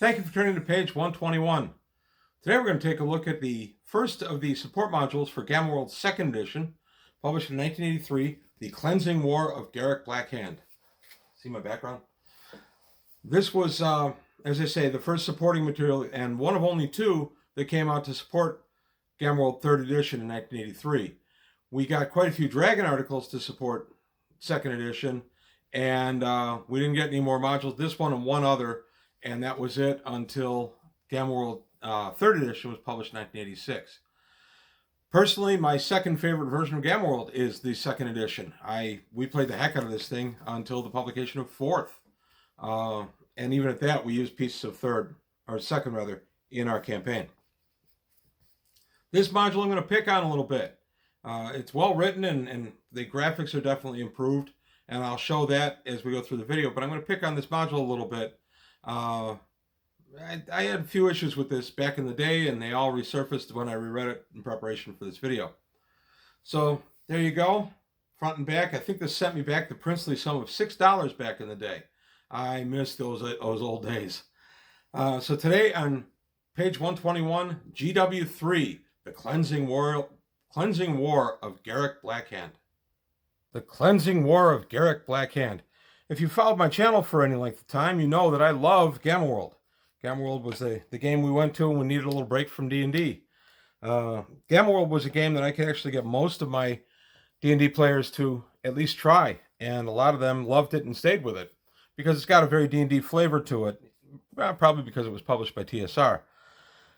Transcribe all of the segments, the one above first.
Thank you for turning to page 121. Today we're going to take a look at the first of the support modules for Gamma World's second edition, published in 1983, The Cleansing War of Garik Blackhand. See my background? This was, as I say, the first supporting material and one of only two that came out to support Gamma World 3rd edition in 1983. We got quite a few Dragon articles to support 2nd edition, and we didn't get any more modules. This one and one other, and that was it until Gamma World 3rd edition was published in 1986. Personally, my second favorite version of Gamma World is the 2nd edition. We played the heck out of this thing until the publication of 4th. And even at that, we used pieces of 2nd rather, in our campaign. This module I'm going to pick on a little bit. It's well written and the graphics are definitely improved, and I'll show that as we go through the video, but I'm going to pick on this module a little bit. I had a few issues with this back in the day, and they all resurfaced when I reread it in preparation for this video. So there you go, front and back. I think this sent me back the princely sum of $6 back in the day. I miss those old days. So today on page 121, GW3, The Cleansing War of Garik Blackhand. The Cleansing War of Garik Blackhand. If you followed my channel for any length of time, you know that I love Gamma World. Gamma World was the game we went to when we needed a little break from D&D. Gamma World was a game that I could actually get most of my D&D players to at least try, and a lot of them loved it and stayed with it because it's got a very D&D flavor to it, probably because it was published by TSR.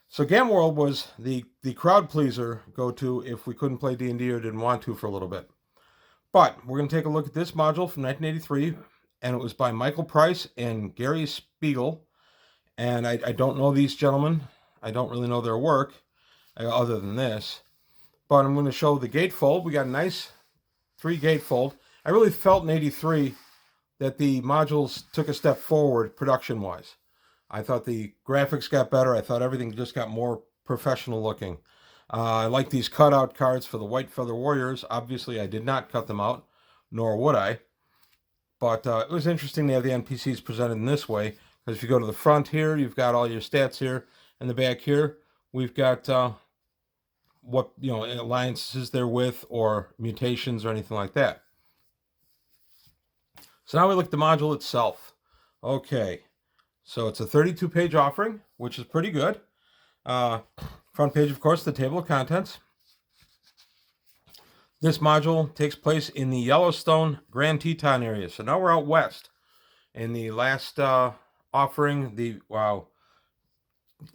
So Gamma World was the crowd pleaser go-to if we couldn't play D&D or didn't want to for a little bit. But we're going to take a look at this module from 1983, and it was by Michael Price and Gary Spiegel. And I don't know these gentlemen. I don't really know their work other than this. But I'm going to show the gatefold. We got a nice 3 gatefold. I really felt in 83 that the modules took a step forward production-wise. I thought the graphics got better. I thought everything just got more professional looking. I like these cutout cards for the White Feather Warriors. Obviously, I did not cut them out, nor would I. But it was interesting to have the NPCs presented in this way, because if you go to the front here, you've got all your stats here, and the back here, we've got what alliances they're with, or mutations, or anything like that. So now we look at the module itself. Okay, so it's a 32-page offering, which is pretty good. Front page, of course, the table of contents. This module takes place in the Yel'stone Grand Teton area. So now we're out west. In the last offering, the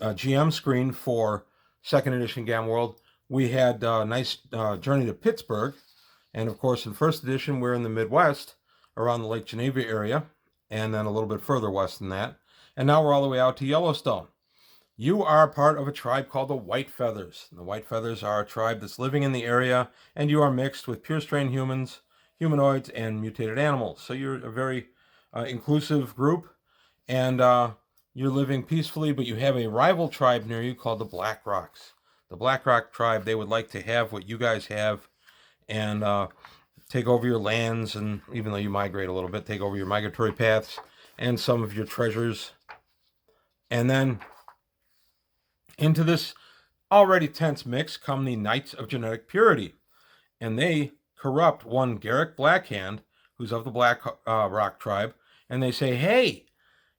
GM screen for 2nd edition Gamma World, we had a nice journey to Pittsburgh. And of course, in 1st edition, we're in the Midwest, around the Lake Geneva area, and then a little bit further west than that. And now we're all the way out to Yel'stone. You are part of a tribe called the White Feathers. The White Feathers are a tribe that's living in the area, and you are mixed with pure strain humans, humanoids, and mutated animals. So you're a very inclusive group, and you're living peacefully, but you have a rival tribe near you called the Black Rocks. The Black Rock tribe, they would like to have what you guys have and take over your lands, and even though you migrate a little bit, take over your migratory paths and some of your treasures. And then into this already tense mix come the Knights of Genetic Purity, and they corrupt one Garik Blackhand, who's of the Black Rock tribe, and they say, hey,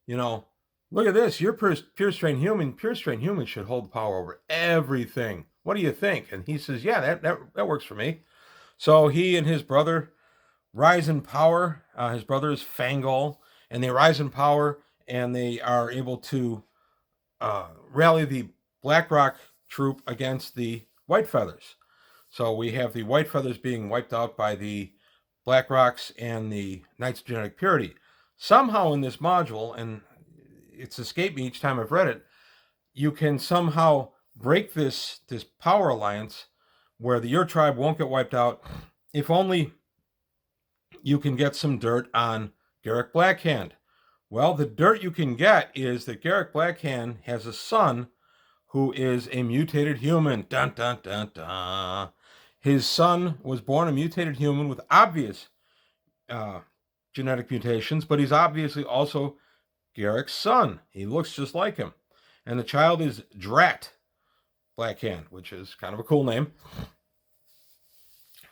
look at this, you're pure strain human. Pure strain humans should hold power over everything. What do you think? And he says, yeah, that works for me. So he and his brother rise in power. His brother is Fangol, and they rise in power, and they are able to rally the Black Rock troop against the White Feathers. So we have the White Feathers being wiped out by the Black Rocks and the Knights of Genetic Purity. Somehow in this module, and it's escaped me each time I've read it, you can somehow break this power alliance where your tribe won't get wiped out if only you can get some dirt on Garik Blackhand. Well, the dirt you can get is that Garik Blackhand has a son who is a mutated human. Dun, dun, dun, dun. His son was born a mutated human with obvious genetic mutations, but he's obviously also Garik's son. He looks just like him. And the child is Drat Blackhand, which is kind of a cool name.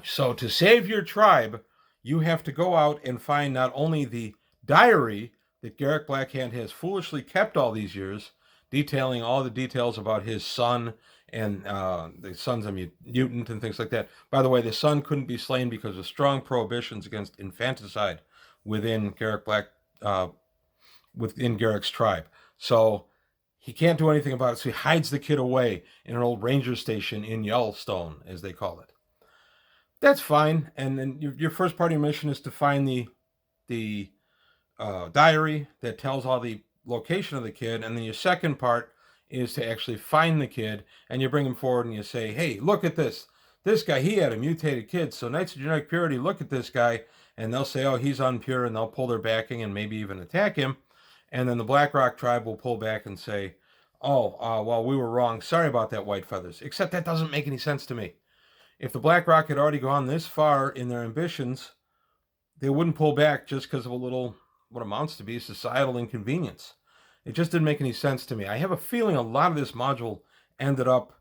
So to save your tribe, you have to go out and find not only the diary that Garik Blackhand has foolishly kept all these years, detailing all the details about his son and the son's a mutant and things like that. By the way, the son couldn't be slain because of strong prohibitions against infanticide within within Garik's tribe. So he can't do anything about it. So he hides the kid away in an old ranger station in Yel'stone, as they call it. That's fine. And then your first part of your mission is to find the diary that tells all the location of the kid, and then your second part is to actually find the kid, and you bring him forward and you say, "Hey, look at this. This guy, he had a mutated kid. So Knights of Genetic Purity, look at this guy," and they'll say, "Oh, he's unpure," and they'll pull their backing and maybe even attack him, and then the Blackrock tribe will pull back and say, "Oh, well, we were wrong. Sorry about that, White Feathers." Except that doesn't make any sense to me. If the Blackrock had already gone this far in their ambitions, they wouldn't pull back just because of a little, what amounts to be societal inconvenience. It just didn't make any sense to me. I have a feeling a lot of this module ended up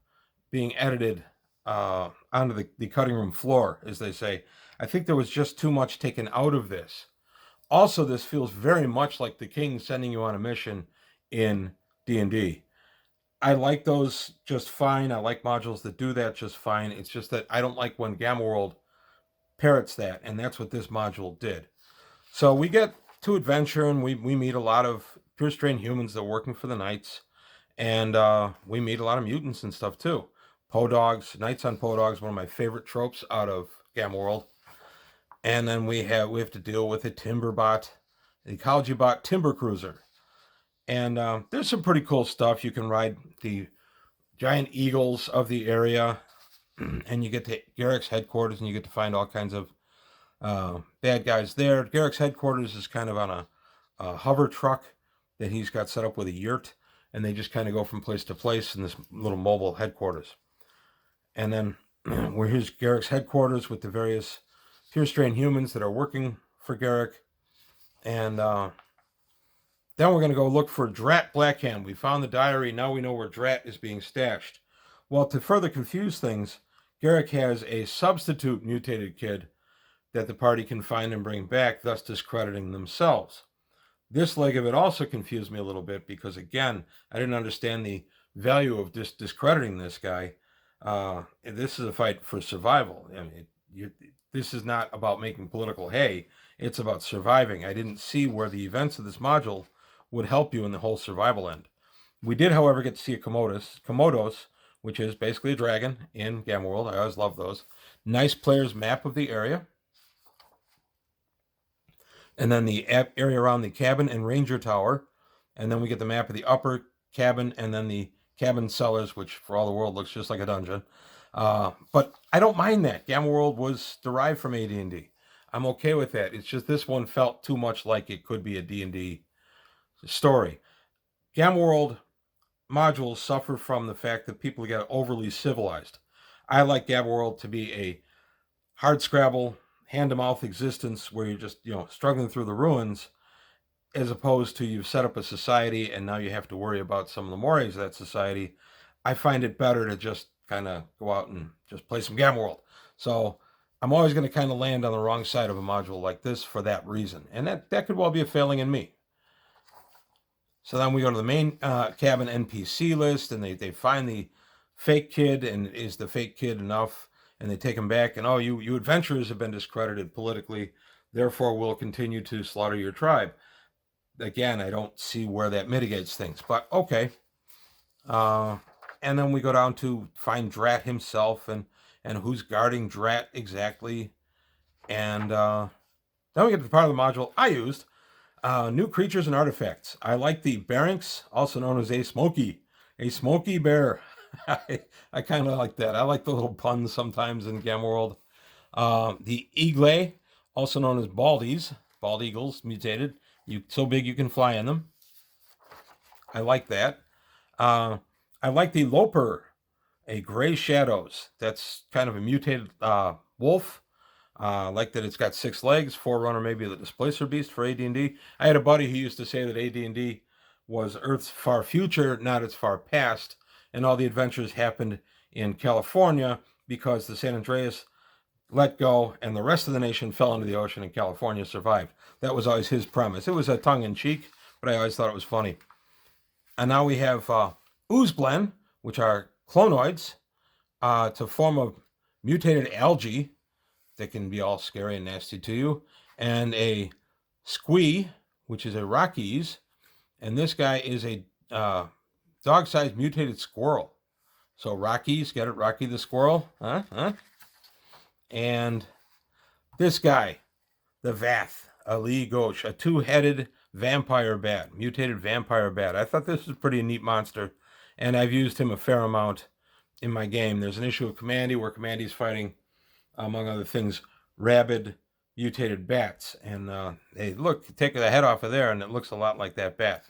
being edited onto the cutting room floor, as they say. I think there was just too much taken out of this. Also, this feels very much like the king sending you on a mission in D&D. I like those just fine. I like modules that do that just fine. It's just that I don't like when Gamma World parrots that, and that's what this module did. So we get to adventure, and we meet a lot of pure strain humans that are working for the Knights, and we meet a lot of mutants and stuff too. Podogs, Knights on Podogs, one of my favorite tropes out of Gamma World. And then we have to deal with a timber bot, the ecology bot Timber Cruiser. And there's some pretty cool stuff. You can ride the giant eagles of the area, and you get to Garik's headquarters, and you get to find all kinds of bad guys there. Garik's headquarters is kind of on a hover truck that he's got set up with a yurt, and they just kind of go from place to place in this little mobile headquarters. And then here's Garik's headquarters with the various pure strain humans that are working for Garik. And then we're going to go look for Drat Blackhand. We found the diary. Now we know where Drat is being stashed. Well, to further confuse things, Garik has a substitute mutated kid that the party can find and bring back, thus discrediting themselves. This leg of it also confused me a little bit because, again, I didn't understand the value of discrediting this guy. This is a fight for survival. I mean, this is not about making political hay. It's about surviving. I didn't see where the events of this module would help you in the whole survival end. We did, however, get to see a Komodos, which is basically a dragon in Gamma World. I always love those. Nice player's map of the area. And then the area around the cabin and ranger tower. And then we get the map of the upper cabin and then the cabin cellars, which for all the world looks just like a dungeon. But I don't mind that. Gamma World was derived from AD&D. I'm okay with that. It's just this one felt too much like it could be a D&D story. Gamma World modules suffer from the fact that people get overly civilized. I like Gamma World to be a hardscrabble, hand-to-mouth existence where you're just, struggling through the ruins, as opposed to you've set up a society and now you have to worry about some of the mores of that society. I find it better to just kind of go out and just play some Gamma World. So I'm always going to kind of land on the wrong side of a module like this for that reason. And that could well be a failing in me. So then we go to the main cabin NPC list, and they find the fake kid, and is the fake kid enough? And they take him back, and you adventurers have been discredited politically, therefore we'll continue to slaughter your tribe. Again, I don't see where that mitigates things, but okay. And then we go down to find Drat himself, and who's guarding Drat exactly. And then we get to the part of the module I used. New creatures and artifacts. I like the Barynx, also known as a smoky bear. I kind of like that. I like the little puns sometimes in Gamma World. The Eagle, also known as baldies, bald eagles, mutated. So big you can fly in them. I like that. I like the Loper, a gray shadows. That's kind of a mutated wolf. I like that it's got 6 legs, Forerunner, maybe the Displacer Beast for AD&D. I had a buddy who used to say that AD&D was Earth's far future, not its far past, and all the adventures happened in California because the San Andreas let go and the rest of the nation fell into the ocean and California survived. That was always his premise. It was a tongue-in-cheek, but I always thought it was funny. And now we have Oozblend, which are clonoids to form a mutated algae that can be all scary and nasty to you, and a Squee, which is a Rockies, and this guy is a dog-sized mutated squirrel. So Rockies, get it? Rocky the squirrel? Huh? And this guy, the Vath, Ali Ghosh, a 2-headed vampire bat, mutated vampire bat. I thought this was a pretty neat monster, and I've used him a fair amount in my game. There's an issue of Commandy where Commandy's fighting, among other things, rabid mutated bats. And hey, look, take the head off of there, and it looks a lot like that bat.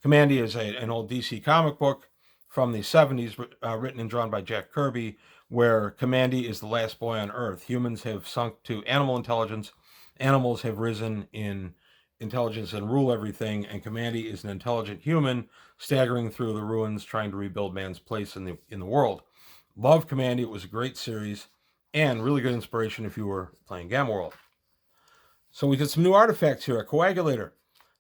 Commandy is an old DC comic book from the 70s, written and drawn by Jack Kirby, where Commandy is the last boy on Earth. Humans have sunk to animal intelligence. Animals have risen in intelligence and rule everything, and Commandy is an intelligent human staggering through the ruins trying to rebuild man's place in the world. Love Commandy. It was a great series and really good inspiration if you were playing Gamma World. So we got some new artifacts here. A coagulator.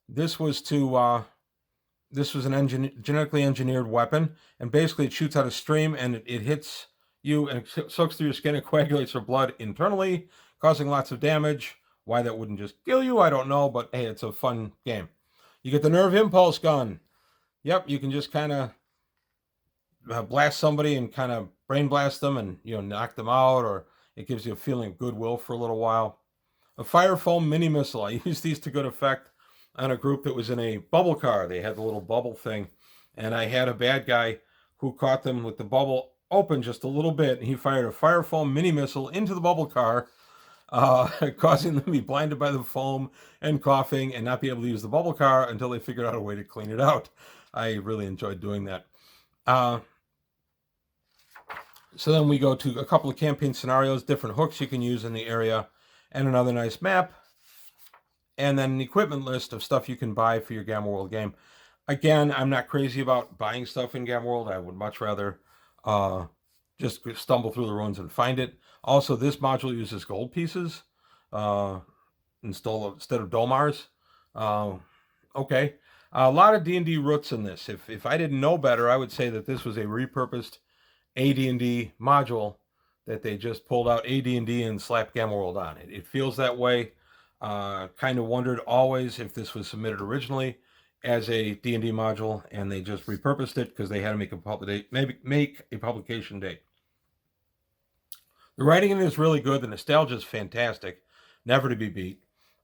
This was an genetically engineered weapon, and basically it shoots out a stream and it hits you and it soaks through your skin and coagulates your blood internally, causing lots of damage. Why that wouldn't just kill you, I don't know, but hey, it's a fun game. You get the Nerve Impulse gun. Yep, you can just kind of blast somebody and kind of brain blast them and knock them out, or it gives you a feeling of goodwill for a little while. A Fire Foam Mini Missile. I used these to good effect on a group that was in a bubble car. They had the little bubble thing, and I had a bad guy who caught them with the bubble open just a little bit, and he fired a Fire Foam Mini Missile into the bubble car, causing them to be blinded by the foam and coughing and not be able to use the bubble car until they figured out a way to clean it out. I really enjoyed doing that. So then we go to a couple of campaign scenarios, different hooks you can use in the area, and another nice map, and then an equipment list of stuff you can buy for your Gamma World game. Again, I'm not crazy about buying stuff in Gamma World. I would much rather just stumble through the ruins and find it. Also, this module uses gold pieces instead of Dolmars. Okay. A lot of D&D roots in this. If I didn't know better, I would say that this was a repurposed AD&D module that they just pulled out AD&D and slapped Gamma World on it. It feels that way. Kind of wondered always if this was submitted originally as a D&D module and they just repurposed it because they had to make a publication date. The writing in it is really good. The nostalgia is fantastic. Never to be beat.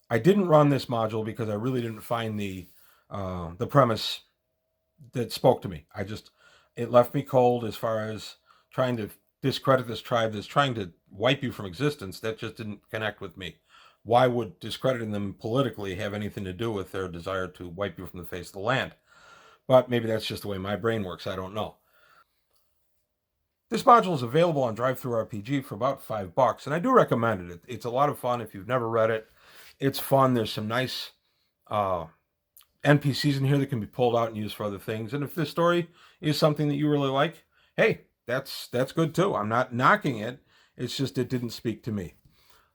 I didn't run this module because I really didn't find the premise that spoke to me. It left me cold as far as trying to discredit this tribe that's trying to wipe you from existence. That just didn't connect with me. Why would discrediting them politically have anything to do with their desire to wipe you from the face of the land? But maybe that's just the way my brain works. I don't know. This module is available on DriveThruRPG for about $5, and I do recommend it. It's a lot of fun if you've never read it. It's fun. There's some nice NPCs in here that can be pulled out and used for other things. And if this story is something that you really like, hey, that's good too. I'm not knocking it. It's just it didn't speak to me.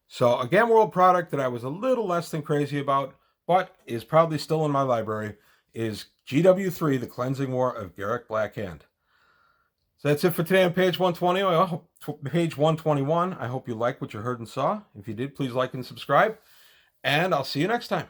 So a Gamma World product that I was a little less than crazy about, but is probably still in my library, is GW3, The Cleansing War of Garik Blackhand. So that's it for today on page 120. Page 121. I hope you liked what you heard and saw. If you did, please like and subscribe. And I'll see you next time.